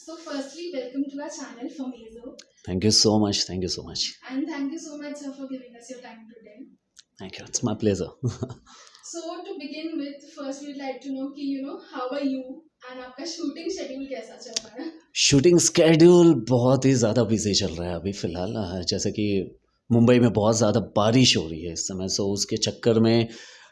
So, firstly, welcome to our channel from Azo, Thank you so much. Thank you so much. and thank you so much, sir, for giving us your time today. Thank you. It's my pleasure. So, to begin with, first we'd like to know कि how are you and आपका shooting schedule कैसा चल रहा है? Shooting schedule बहुत ही ज़्यादा busy चल रहा है अभी फ़िलहाल। जैसे कि मुंबई में बहुत ज़्यादा बारिश हो रही है इस समय, सो उसके चक्कर में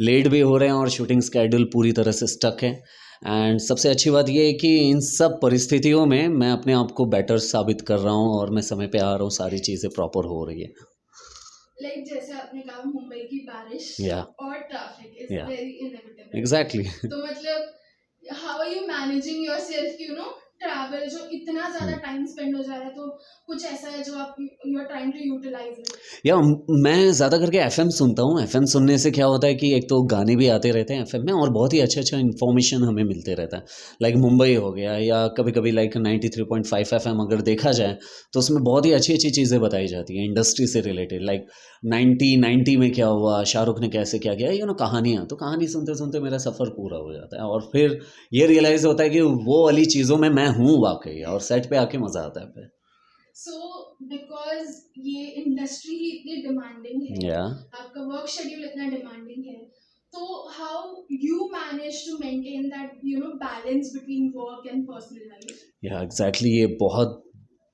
लेट भी हो रहे हैं और शूटिंग स्केड्यूल पूरी तरह से स्टक है। एंड सबसे अच्छी बात ये है कि इन सब परिस्थितियों में मैं अपने आप को बेटर साबित कर रहा हूँ और मैं समय पे आ रहा हूँ, सारी चीज़ें प्रॉपर हो रही है। Like जैसे आपने कहा मुंबई की बारिश Yeah. और traffic is Yeah. Very inevitable. Exactly तो मतलब how are you managing yourself कि ट्रैवल जो इतना ज्यादा टाइम स्पेंड हो जा रहा है, तो कुछ ऐसा है जो आप you are trying to utilise it? या मैं ज़्यादा करके एफएम सुनता हूँ। एफएम सुनने से क्या होता है कि एक तो गाने भी आते रहते हैं एफएम में और बहुत ही अच्छा इन्फॉर्मेशन हमें मिलते रहता है। लाइक मुंबई हो गया या कभी कभी लाइक 93.5 एफएम अगर देखा जाए तो उसमें बहुत ही अच्छी अच्छी चीज़ें बताई जाती हैं इंडस्ट्री से रिलेटेड। लाइक 90 में क्या हुआ, शाहरुख ने कैसे क्या किया, कहानियाँ। तो कहानी सुनते सुनते मेरा सफ़र पूरा हो जाता है और फिर ये रियलाइज़ होता है कि वो वाली चीज़ों में मैं हूँ वाकई, और सेट पे आके मज़ा आता है फिर। सो बिकॉज ये इंडस्ट्री ही इतनी डिमांडिंग है, या आपका वर्क शेड्यूल इतना डिमांडिंग है, तो how you manage to maintain that balance between work and personal life? या एग्जैक्टली ये बहुत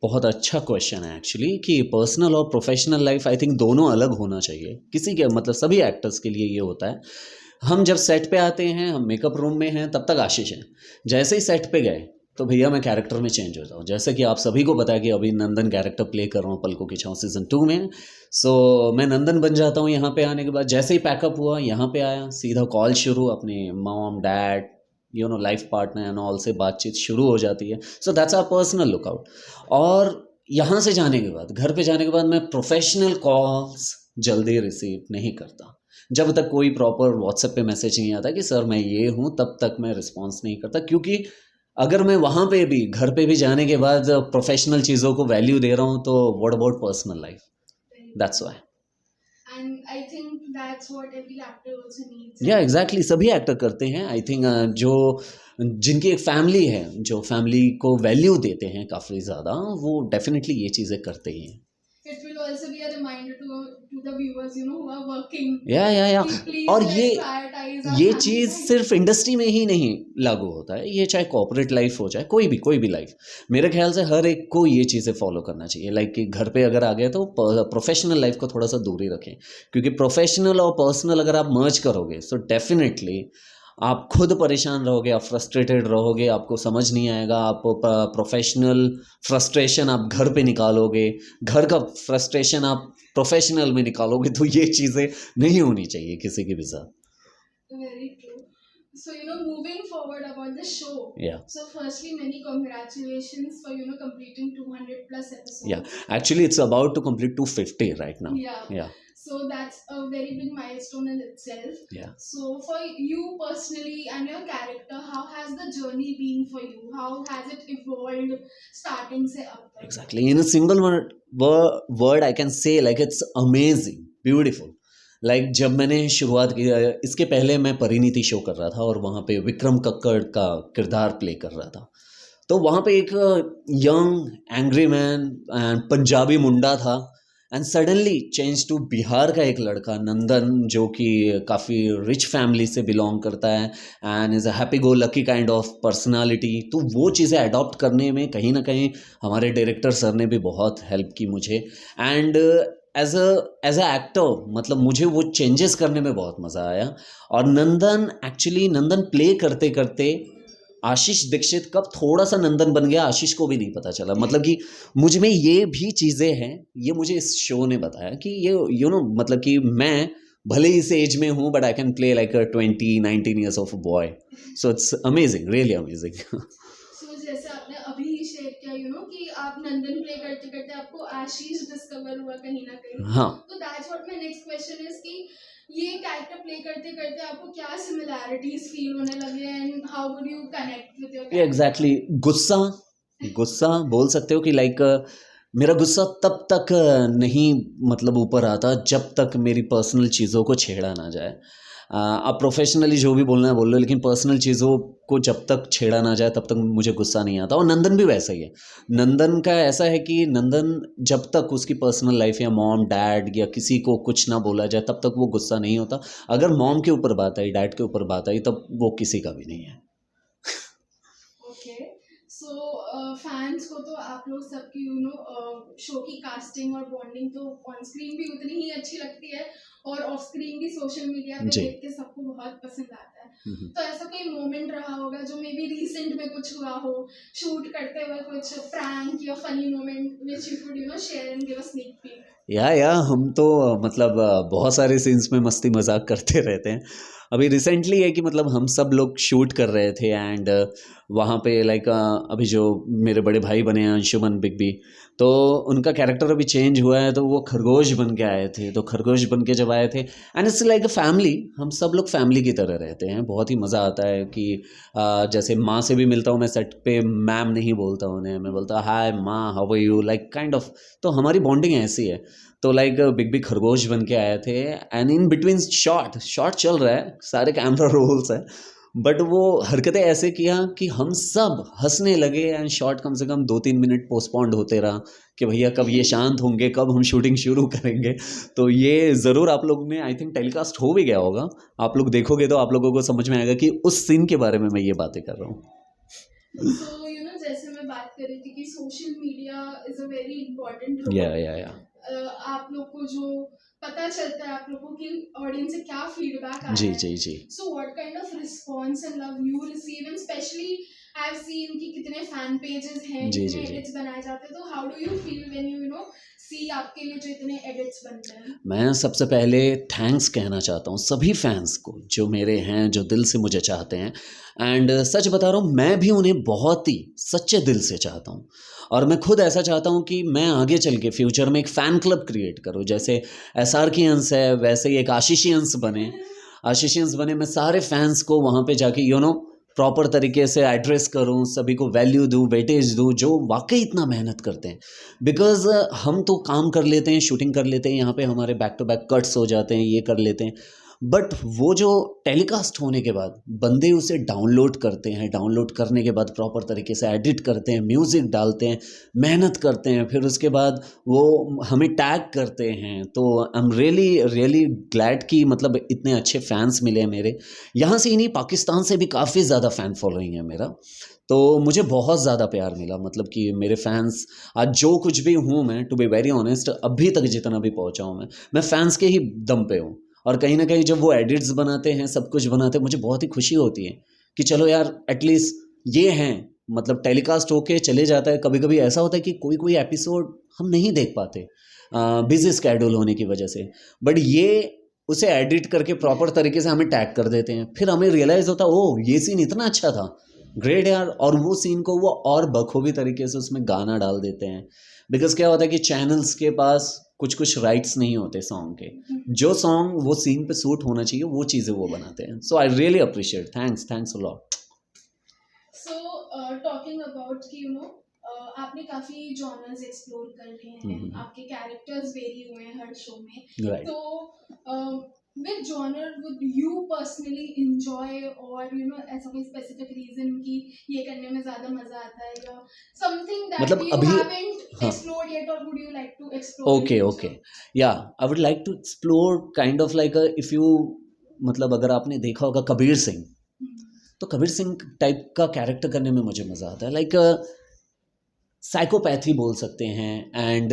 बहुत अच्छा क्वेश्चन है एक्चुअली कि पर्सनल और प्रोफेशनल लाइफ आई थिंक दोनों अलग होना चाहिए। किसी के मतलब सभी एक्टर्स के लिए ये होता है। हम जब सेट पे आते हैं, हम मेकअप रूम में हैं, तब तक आशीष हैं। जैसे ही सेट पे गए तो भैया मैं कैरेक्टर में चेंज हो जाऊँ। जैसे कि आप सभी को पता है कि अभी नंदन कैरेक्टर प्ले कर रहा हूँ पलकों की छाँव सीज़न 2 में। सो मैं नंदन बन जाता हूँ यहाँ पे आने के बाद। जैसे ही पैकअप हुआ, यहाँ पे आया, सीधा कॉल शुरू, अपने mom dad life partner and all से बातचीत शुरू हो जाती है। So that's our personal lookout. और यहाँ से जाने के बाद, घर पे जाने के बाद, मैं प्रोफेशनल कॉल्स जल्दी रिसीव नहीं करता। जब तक कोई प्रॉपर व्हाट्सएप पे मैसेज नहीं आता कि सर मैं ये हूँ, तब तक मैं रिस्पॉन्स नहीं करता। क्योंकि अगर मैं वहाँ पे भी, घर पे भी जाने के बाद प्रोफेशनल चीज़ों को वैल्यू दे रहा हूँ, तो what about personal life? That's why. And I think that's what every actor also needs. या एग्जैक्टली सभी एक्टर करते हैं आई थिंक। जो जिनकी एक फैमिली है, जो फैमिली को वैल्यू देते हैं काफ़ी ज़्यादा, वो डेफिनेटली ये चीज़ें करते ही हैं। It will also be a reminder to the viewers, who are working. या कि please और let's prioritize our ये family चीज़ life. सिर्फ इंडस्ट्री में ही नहीं लागू होता है, ये चाहे कॉर्पोरेट लाइफ हो, चाहे कोई भी लाइफ। मेरे ख्याल से हर एक को ये चीज़ें फॉलो करना चाहिए। लाइक कि घर पे अगर आ गए तो प्रोफेशनल लाइफ को थोड़ा सा दूरी रखें, क्योंकि प्रोफेशनल और पर्सनल अगर आप मर्ज करोगे तो डेफिनेटली आप खुद परेशान रहोगे, आप फ्रस्ट्रेटेड रहोगे, आपको समझ नहीं आएगा। आप प्रोफेशनल फ्रस्ट्रेशन आप घर पे निकालोगे, घर का फ्रस्ट्रेशन आप प्रोफेशनल में निकालोगे, तो ये चीज़ें नहीं होनी चाहिए किसी के भी साथ। Very true. So, moving forward about the show. Yeah. So, firstly, many congratulations for, completing 200 plus episodes. Yeah, actually it's about to complete 250 right now. Yeah. So, that's a very big milestone in itself. Yeah. So, for you personally and your character, how has the journey been for you? How has it evolved starting से अब तक? Exactly. In a single word I can say like it's amazing, beautiful. Like जब मैंने शुरुआत की, इसके पहले मैं परिणीति शो कर रहा था और वहाँ पे विक्रम कक्कड़ का किरदार प्ले कर रहा था। तो वहाँ पे एक young angry man and Punjabi मुंडा था, and suddenly change to Bihar का एक लड़का नंदन, जो कि काफ़ी रिच फैमिली से बिलोंग करता है and is a happy go lucky kind of personality. तो वो चीज़ें अडॉप्ट करने में कहीं ना कहीं हमारे डायरेक्टर सर ने भी बहुत हेल्प की मुझे। एंड एज अ एक्टर मतलब मुझे वो चेंजेस करने में बहुत मज़ा आया। और नंदन प्ले करते करते आशीष दीक्षित कब थोड़ा सा नंदन बन गया, आशीष को भी नहीं पता चला। मतलब कि मुझ में ये भी चीज़ें हैं, ये मुझे इस शो ने बताया कि ये मतलब कि मैं भले इस एज में हूँ, but I can play like 19 years of a boy. So it's amazing, really amazing. So, जैसे आपने अभी ही शेयर किया कि आप नंदन प्ले करते करते आपको आशीष डिस्कवर हुआ कहीं ना कहीं। हाँ। तो that's what my next question is कि ये कैरेक्टर प्ले करते करते आपको क्या सिमिलैरिटीज फील होने लगे and how would you connect with your character? Exactly गुस्सा बोल सकते हो कि लाइक मेरा गुस्सा तब तक नहीं मतलब ऊपर आता जब तक मेरी पर्सनल चीज़ों को छेड़ा ना जाए। आप प्रोफेशनली जो भी बोलना है बोल लो, लेकिन पर्सनल चीज़ों को जब तक छेड़ा ना जाए तब तक मुझे गुस्सा नहीं आता। और नंदन भी वैसा ही है। नंदन का ऐसा है कि नंदन जब तक उसकी पर्सनल लाइफ या मॉम डैड या किसी को कुछ ना बोला जाए तब तक वो गुस्सा नहीं होता। अगर मॉम के ऊपर बात आई, डैड के ऊपर बात आई, तब वो किसी का भी नहीं है। ओके, सो फैंस को तो आप लोग सबकी शो की कास्टिंग और बॉन्डिंग तो ऑन स्क्रीन भी उतनी ही अच्छी लगती है और ऑफ स्क्रीन भी सोशल मीडिया पे जी। देख के सबको बहुत पसंद आता है। तो ऐसा कोई मोमेंट रहा होगा जो मे बी रिसेंट में कुछ हुआ हो, शूट करते हुए कुछ प्रैंक या funny moment which you could share and give a sneak peek? या हम तो मतलब बहुत सारे सीन्स में मस्ती मजाक करते रहते हैं। अभी रिसेंटली है कि मतलब हम सब लोग शूट कर रहे थे एंड वहाँ पे लाइक अभी जो मेरे बड़े भाई बने हैं अंशुमन बिग बी, तो उनका कैरेक्टर अभी चेंज हुआ है, तो वो खरगोश बन के आए थे। तो खरगोश बन के जब आए थे and it's like a family, हम सब लोग फैमिली की तरह रहते हैं। बहुत ही मज़ा आता है कि जैसे माँ से भी मिलता हूँ मैं सेट पे, मैम नहीं बोलता उन्हें, मैं बोलता हाय माँ, how are you, like kind of. तो हमारी बॉन्डिंग ऐसी है। तो लाइक बिग बिग खरगोश बन के आए थे एंड इन बिटवीन शॉट चल रहा है, सारे कैमरा रोल्स है, बट वो हरकतें ऐसे किया कि हम सब हंसने लगे एंड शॉट कम से कम 2-3 मिनट पोस्टपोन्ड होते रहा कि भैया कब ये शांत होंगे, कब हम शूटिंग शुरू करेंगे। तो ये ज़रूर आप लोग ने आई थिंक टेलीकास्ट हो भी गया होगा, आप लोग देखोगे तो आप लोगों को समझ में आएगा कि उस सीन के बारे में मैं ये बातें कर रहा हूँ। सो जैसे मैं बात कर रही थी कि social media is a very important या आप लोग को जो पता चलता है आप लोगों की ऑडियंस से क्या फीडबैक आ जी रहा है। जी जी so what kind of response and love you receive, and specially I have seen कि कितने फैन पेजेस हैं, जी कितने जी जी एडिट्स बनाए जाते हैं। तो how do you feel when you see आपके लिए जो इतने एडिट्स बनते हैं? मैं सबसे पहले थैंक्स कहना चाहता हूँ सभी फैंस को जो मेरे हैं, जो दिल से मुझे चाहते हैं। एंड सच बता रहा हूँ, मैं भी उन्हें बहुत ही सच्चे दिल से चाहता हूँ। और मैं खुद ऐसा चाहता हूँ कि मैं आगे चल के फ्यूचर में एक फ़ैन क्लब क्रिएट करूँ, जैसे एसआरकियंस है वैसे ही एक आशीषियंस बने। आशीषियंस बने, मैं सारे फैंस को वहाँ पे जाके प्रॉपर तरीके से एड्रेस करूँ, सभी को वैल्यू दूँ, वेटेज दूँ, जो वाकई इतना मेहनत करते हैं। बिकॉज़ हम तो काम कर लेते हैं, शूटिंग कर लेते हैं, यहाँ पे हमारे बैक टू बैक कट्स हो जाते हैं, ये कर लेते हैं, बट वो जो टेलीकास्ट होने के बाद बंदे उसे डाउनलोड करते हैं, डाउनलोड करने के बाद प्रॉपर तरीके से एडिट करते हैं, म्यूज़िक डालते हैं, मेहनत करते हैं, फिर उसके बाद वो हमें टैग करते हैं। तो आई एम रियली रियली ग्लैड कि मतलब इतने अच्छे फैंस मिले हैं मेरे यहाँ से ही नहीं, पाकिस्तान से भी काफ़ी ज़्यादा फ़ैन फॉलोइंग है मेरा। तो मुझे बहुत ज़्यादा प्यार मिला, मतलब कि मेरे फैंस आज जो कुछ भी हूँ मैं, टू बी वेरी ऑनेस्ट, अभी तक जितना भी पहुँचा हूँ मैं फैंस के ही दम पे हूँ। और कहीं ना कहीं जब वो एडिट्स बनाते हैं, सब कुछ बनाते हैं, मुझे बहुत ही खुशी होती है कि चलो यार एटलीस्ट ये हैं, मतलब टेलीकास्ट होके चले जाता है। कभी कभी ऐसा होता है कि कोई कोई एपिसोड हम नहीं देख पाते बिजी स्केड्यूल होने की वजह से, बट ये उसे एडिट करके प्रॉपर तरीके से हमें टैग कर देते हैं, फिर हमें रियलाइज़ होता है ओह ये सीन इतना अच्छा था, ग्रेट यार। और वो सीन को वो और बखूबी तरीके से उसमें गाना डाल देते हैं। बिकॉज क्या होता है कि चैनल्स के पास कुछ कुछ राइट्स नहीं होते सॉन्ग के, जो सॉन्ग वो सीन पे सूट होना चाहिए वो चीज़ें वो बनाते हैं। So I really appreciate, thanks a lot. So talking about कि आपने काफी जॉनर्स एक्सप्लोर कर लिए हैं, आपके कैरेक्टर्स वेरी हुए हैं हर शो में। राइट। तो which genre would you personally enjoy, और ऐसा कोई specific reason कि ये करने में ज़्यादा मज़ा आता है, या something that मतलब you अभी haven't हाँ explored yet, or would you like to explore in okay future? Okay या I would like to explore kind of like if you, मतलब अगर आपने देखा होगा कबीर सिंह, तो कबीर सिंह टाइप का कैरेक्टर करने में मुझे मज़ा आता है। लाइक साइकोपैथी बोल सकते हैं एंड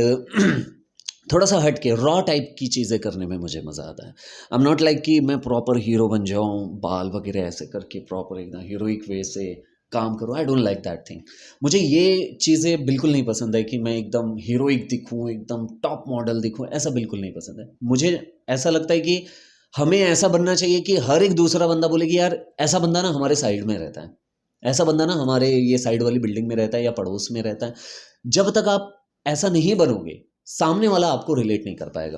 थोड़ा सा हट के रॉ टाइप की चीज़ें करने में मुझे मज़ा आता है। आई एम नॉट लाइक कि मैं प्रॉपर हीरो बन जाऊँ, बाल वगैरह ऐसे करके प्रॉपर एकदम हीरोइक वे से काम करूँ। I don't like that thing. मुझे ये चीज़ें बिल्कुल नहीं पसंद है कि मैं एकदम हीरोइक दिखूँ, एकदम टॉप मॉडल दिखूँ, ऐसा बिल्कुल नहीं पसंद है। मुझे ऐसा लगता है कि हमें ऐसा बनना चाहिए कि हर एक दूसरा बंदा बोले कि यार ऐसा बंदा ना हमारे साइड में रहता है, ऐसा बंदा ना हमारे ये साइड वाली बिल्डिंग में रहता है या पड़ोस में रहता है। जब तक आप ऐसा नहीं बनोगे, सामने वाला आपको रिलेट नहीं कर पाएगा,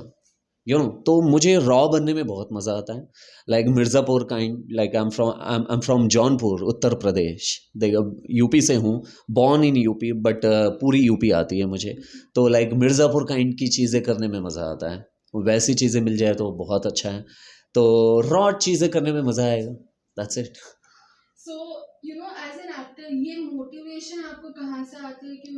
तो मुझे रॉ बनने में बहुत मज़ा आता है। Like Mirzapur kind, like I am from Jaunpur, Uttar Pradesh. देखो यूपी से हूँ, बॉर्न इन यूपी, बट पूरी यूपी आती है मुझे। तो लाइक मिर्ज़ापुर काइंड की चीज़ें करने में मज़ा आता है, वैसी चीज़ें मिल जाए तो बहुत अच्छा है। तो रॉ चीज़ें करने में मज़ा आएगा, that's it. So you know as an actor ये मोटिवेशन आपको कहाँ से आती है कि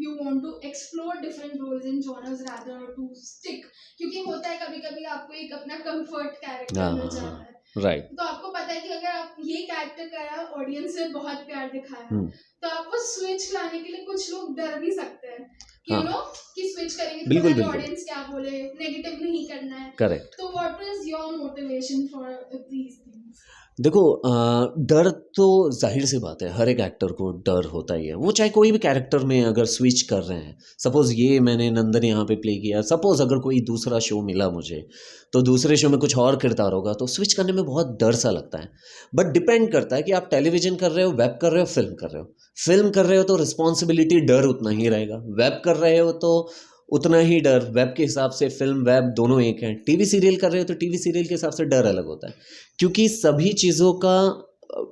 you want to explore different roles in genres rather to stick, क्योंकि होता है कभी कभी आपको एक अपना कंफर्ट कैरेक्टर हाँ मिल हाँ जाता हाँ, है, राइट। तो आपको पता है कि अगर आप ये कैरेक्टर करा ऑडियंस से बहुत प्यार दिखाया, तो आपको स्विच लाने के लिए कुछ लोग डर भी सकते हैं कि हाँ, कि स्विच करेंगे तो पता बिल्कुल नहीं बिल्कुल, ऑडियंस क्या बोले, नेगेटिव नहीं करना है। करेक्ट। तो what is your motivation for these things? देखो डर तो जाहिर सी बात है, हर एक एक्टर को डर होता ही है, वो चाहे कोई भी कैरेक्टर में अगर स्विच कर रहे हैं। सपोज़ ये मैंने नंदन यहाँ पे प्ले किया, सपोज़ अगर कोई दूसरा शो मिला मुझे, तो दूसरे शो में कुछ और किरदार होगा, तो स्विच करने में बहुत डर सा लगता है। बट डिपेंड करता है कि आप टेलीविज़न कर रहे हो, वेब कर रहे हो, फ़िल्म कर रहे हो। फ़िल्म कर रहे हो तो रिस्पॉन्सिबिलिटी, डर उतना ही रहेगा। वेब कर रहे हो तो उतना ही डर, वेब के हिसाब से फ़िल्म वेब दोनों एक हैं। टीवी सीरियल कर रहे हो तो टीवी सीरियल के हिसाब से डर अलग होता है, क्योंकि सभी चीज़ों का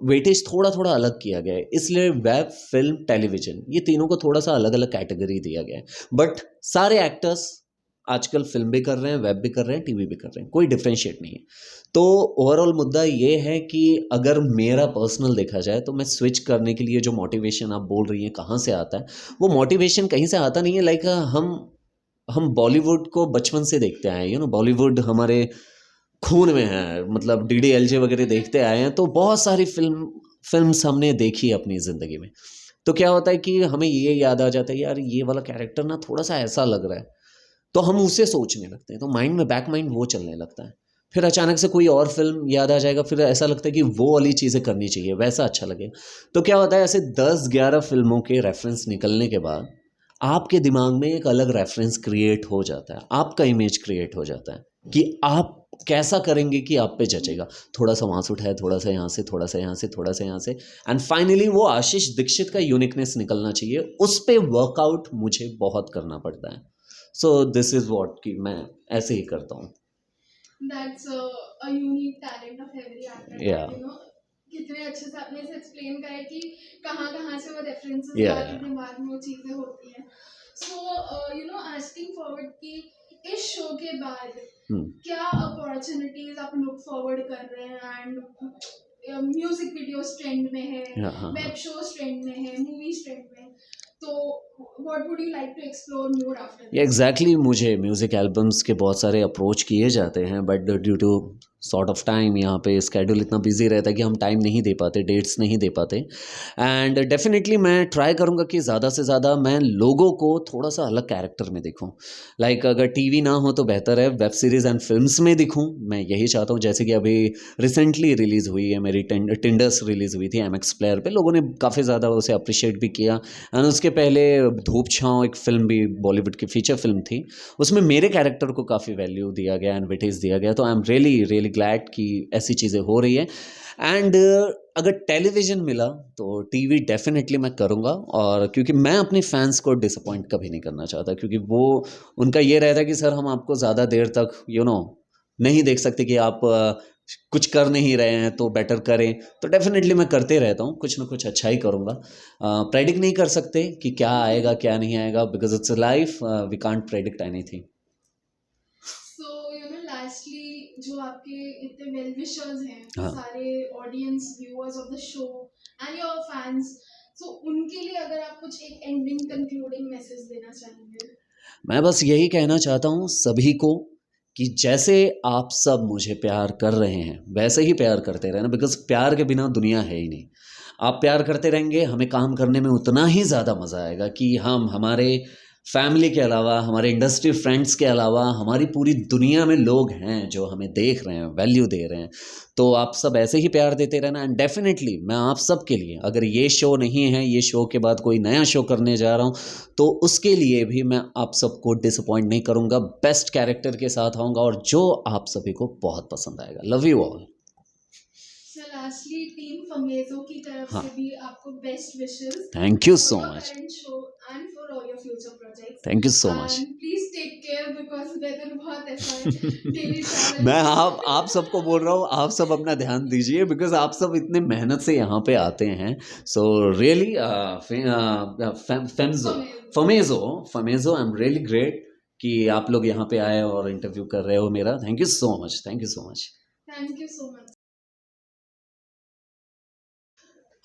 वेटेज थोड़ा थोड़ा अलग किया गया है। इसलिए वेब, फिल्म, टेलीविज़न, ये तीनों को थोड़ा सा अलग अलग कैटेगरी दिया गया है। बट सारे एक्टर्स आजकल फिल्म भी कर रहे हैं, वेब भी कर रहे हैं, टीवी भी कर रहे हैं, कोई डिफ्रेंशिएट नहीं है। तो ओवरऑल मुद्दा ये है कि अगर मेरा पर्सनल देखा जाए तो मैं स्विच करने के लिए जो मोटिवेशन आप बोल रही हैं कहाँ से आता है, वो मोटिवेशन कहीं से आता नहीं है। लाइक हम बॉलीवुड को बचपन से देखते आए हैं, बॉलीवुड हमारे खून में है, मतलब डीडीएलजे वगैरह देखते आए हैं, तो बहुत सारी फिल्म्स हमने देखी है अपनी ज़िंदगी में। तो क्या होता है कि हमें ये याद आ जाता है, यार ये वाला कैरेक्टर ना थोड़ा सा ऐसा लग रहा है, तो हम उसे सोचने लगते हैं, तो माइंड में बैक माइंड वो चलने लगता है। फिर अचानक से कोई और फिल्म याद आ जाएगा, फिर ऐसा लगता है कि वो वाली चीज़ें करनी चाहिए, वैसा अच्छा लगे। तो क्या होता है, ऐसे 10-11 फिल्मों के रेफरेंस निकलने के बाद आपके दिमाग में एक अलग रेफरेंस क्रिएट हो जाता है, आपका इमेज क्रिएट हो जाता है कि आप कैसा करेंगे कि आप पे जचेगा। थोड़ा सा वहाँ से उठाया, थोड़ा सा यहाँ से, थोड़ा सा यहाँ से, थोड़ा सा यहाँ से, एंड फाइनली वो आशीष दीक्षित का यूनिकनेस निकलना चाहिए। उस पे वर्कआउट मुझे बहुत करना पड़ता है। सो दिस इज़ वॉट कि मैं ऐसे ही करता हूँ। That's a unique talent of every actor या that कितने अच्छे से आपने इसे एक्सप्लेन करा कि कहाँ कहाँ से वो रेफरेंसेस या ला के दिमाग में वो चीज़ें होती हैं। सो आस्किंग फॉरवर्ड कि इस शो के बाद क्या अपॉर्चुनिटीज आप लुक फॉरवर्ड कर रहे हैं? एंड म्यूजिक वीडियोस ट्रेंड में है, वेब शोज ट्रेंड में है, मूवीज ट्रेंड में है, तो what would you like to explore more after this? Exactly मुझे म्यूज़िक एल्बम्स के बहुत सारे अप्रोच किए जाते हैं, but due to sort of time यहाँ पे स्केड्यूल इतना बिजी रहता है कि हम टाइम नहीं दे पाते, डेट्स नहीं दे पाते। एंड डेफिनेटली मैं ट्राई करूँगा कि ज़्यादा से ज़्यादा मैं लोगों को थोड़ा सा अलग कैरेक्टर में दिखूँ। लाइक अगर टीवी ना हो तो बेहतर है, वेब सीरीज़ एंड फिल्म्स में दिखूँ, मैं यही चाहता हूँ। जैसे कि अभी रिसेंटली रिलीज़ हुई है मेरी टिंडर्स रिलीज़ हुई थी MX प्लेयर पे, लोगों ने काफ़ी ज़्यादा उसे अप्रिशिएट भी किया। एंड उसके पहले धूप छाँव एक फ़िल्म भी बॉलीवुड की फीचर फिल्म थी, उसमें मेरे कैरेक्टर को काफ़ी वैल्यू दिया गया एंड वेटेज दिया गया। तो आई एम रियली रियली ग्लैड कि ऐसी चीज़ें हो रही है। एंड अगर टेलीविज़न मिला तो टीवी डेफिनेटली मैं करूँगा, और क्योंकि मैं अपने फैंस को डिसअपॉइंट कभी नहीं करना चाहता, क्योंकि वो उनका ये रहता है कि सर हम आपको ज़्यादा देर तक नहीं देख सकते कि आप कुछ कर नहीं रहे हैं, तो बेटर करें। तो डेफिनेटली मैं करते रहता हूँ, कुछ ना कुछ अच्छा ही करूँगा। प्रेडिक्ट नहीं कर सकते कि क्या आएगा क्या नहीं आएगा, because it's life, we can't predict anything. So lastly जो आपके इतने वेल विशर्स हैं, हाँ। सारे audience viewers of the show and your fans, so उनके लिए अगर आप कुछ एक एंडिंग कंक्लूडिंग मैसेज देना चाहेंगे? मैं बस यही कहना चाहता हूँ सभी को कि जैसे आप सब मुझे प्यार कर रहे हैं वैसे ही प्यार करते रहना, बिकॉज प्यार के बिना दुनिया है ही नहीं। आप प्यार करते रहेंगे, हमें काम करने में उतना ही ज़्यादा मज़ा आएगा कि हम हमारे फैमिली के अलावा, हमारे इंडस्ट्री फ्रेंड्स के अलावा, हमारी पूरी दुनिया में लोग हैं जो हमें देख रहे हैं, वैल्यू दे रहे हैं। तो आप सब ऐसे ही प्यार देते रहना। एंड डेफिनेटली मैं आप सब के लिए, अगर ये शो नहीं है, ये शो के बाद कोई नया शो करने जा रहा हूँ, तो उसके लिए भी मैं आप सबको डिसअपॉइंट नहीं करूँगा, बेस्ट कैरेक्टर के साथ आऊँगा और जो आप सभी को बहुत पसंद आएगा। Love you all. So lastly team Famezo की तरफ हाँ। से भी आपको best wishes thank you so for your much. current show and for all your future projects. Thank you so much. And please take care because weather बहुत ऐसा है, daily travel. मैं आप सबको बोल रहा हूँ, आप सब अपना ध्यान दीजिए, बिकॉज आप सब इतने मेहनत से यहाँ पे आते हैं। So really Famezo I am really great कि आप लोग यहाँ पे आए और इंटरव्यू कर रहे हो मेरा। Thank you so much, thank you so much. Thank you so much.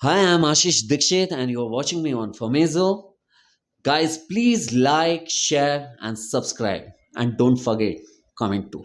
Hi, I'm Ashish Dikshit, and you're watching me on Famazo. Guys, please like, share, and subscribe. And don't forget, comment too.